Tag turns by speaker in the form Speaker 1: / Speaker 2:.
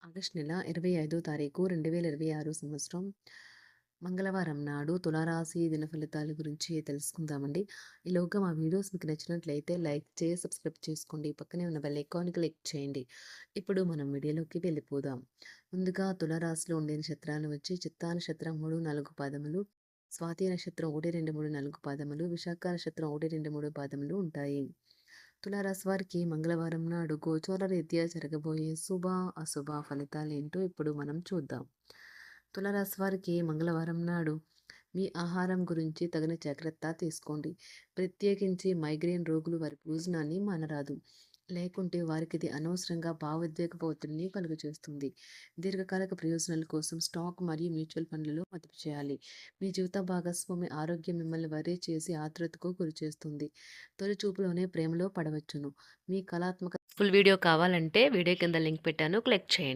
Speaker 1: August నెల 25 తారీఖు 2026 సంవత్సరం మంగళవారం నాడు తులారాశి దిన ఫలితాల గురించి తెలుసుకుందామండి. ఈలోగా మా వీడియోస్ మీకు నచ్చినట్లయితే లైక్ చేసి సబ్స్క్రైబ్ చేసుకోండి. పక్కనే ఉన్న బెల్ ఐకాన్ క్లిక్ చేయండి. ఇప్పుడు మనం వీడియోలోకి వెళ్ళిపోదాం. ముందుగా తులారాశిలో ఉండే నక్షత్రాలు వచ్చి చిత్తా నక్షత్రం 3, 4 పాదములు, స్వాతి నక్షత్రం 1, 2, 3, 4 పాదములు, విశాఖ నక్షత్రం 1, 2, 3 పాదములు ఉంటాయి. తులారాశి వారికి మంగళవారం నాడు గోచార రీత్యా జరగబోయే శుభ అశుభ ఫలితాలేంటో ఇప్పుడు మనం చూద్దాం. తులారాశి వారికి మంగళవారం నాడు మీ ఆహారం గురించి తగిన జాగ్రత్త తీసుకోండి. ప్రత్యేకించి మైగ్రేన్ రోగులు వారి భోజనాన్ని మానరాదు. లేకుంటే వారికి ఇది అనవసరంగా భావోద్వేగ ఒత్తిడిని కలుగజేస్తుంది. దీర్ఘకాలిక ప్రయోజనాల కోసం స్టాక్ మరియు మ్యూచువల్ ఫండ్లలో మదుపు చేయాలి. మీ జీవిత భాగస్వామి ఆరోగ్యం మిమ్మల్ని వరీ చేసి ఆతృతకు గురిచేస్తుంది. తొలి చూపులోనే ప్రేమలో పడవచ్చును. మీ కళాత్మక ఫుల్ వీడియో కావాలంటే వీడియో కింద లింక్ పెట్టాను, క్లిక్ చేయండి.